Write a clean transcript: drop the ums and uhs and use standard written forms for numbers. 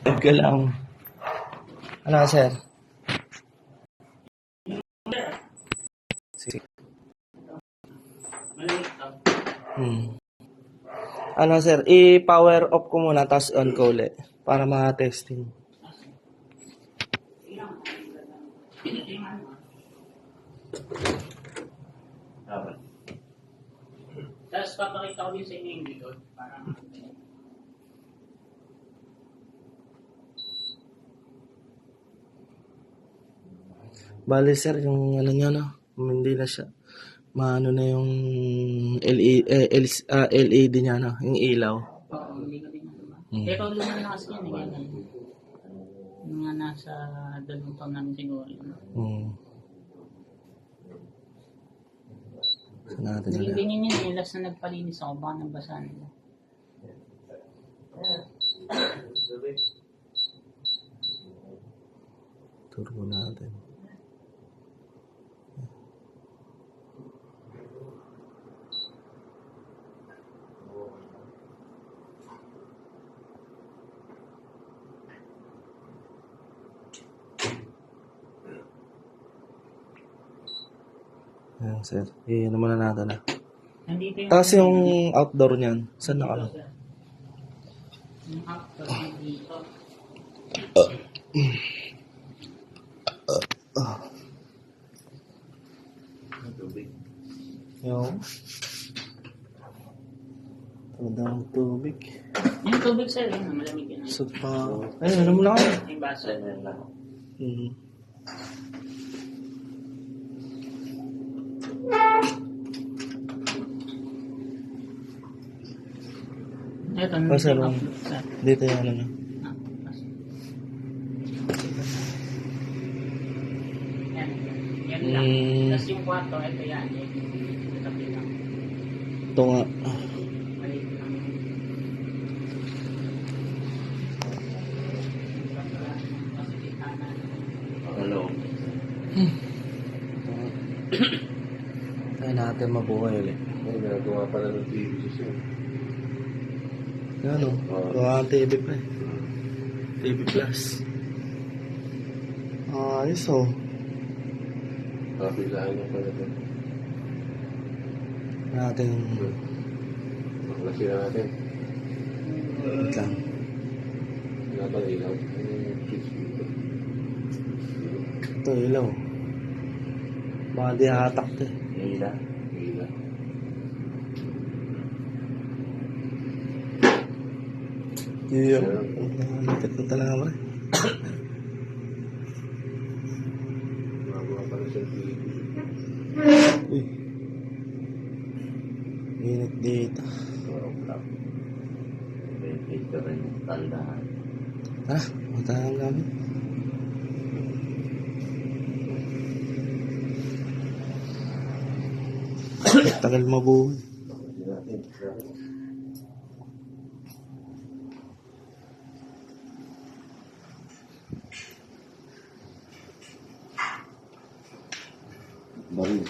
Wag ka lang. Ano, sir? Sige. Ano, sir? I-power off ko muna, tapos on ko ulit. Para ma-testing. Tapos papakita ko din sa inyo yung likod. Parang Bale, sir, yung ano nyo, no? Hindi na siya. Maano na yung LED niya, no? Yung ilaw. oo, hindi ko din naman. Pero luma na kasi yan, ganyan. Yung nga nasa 2 taon namin siguro. So, natin Hindi na. ganyan yun, yung last na nagpalinis ako, baka nabasa nila. Turbo natin. Ayan, sir. Ano muna natin, na. Nandito yung... Tapos yung outdoor niyan, saan na kami? Yung outdoor nandito. Yung... Tandang tubig. Yung tubig sir, yun, malamig yun. So, ayun, ano muna kami? Yung baso. Ito, nandito Sir, yung outlook sir. dito yung ano na. Yan, yan lang. Tapos yung kwarto, ito yan. Ito lang. Ito nga. Maliit lang. Hello. Tayo natin mabuhay ulit. Ay, nagawa pala ng TV siya. Ano? Gawa ang TV pa eh. TV Plus. Ayos oh. Kabilaan niya pala ito. Natin. Maklasi na natin. Wait lang. Wala bang ilaw? Kids dito. Ito ilaw. Baka di hatak to eh. Hila. Hila. Iyo. Lapit na talaga ba? Magawa pala siya ng TV. Uy. Init dito. Ito rin yung tandahan. Tara, matahang namin. Tagal mabuhay. Baril.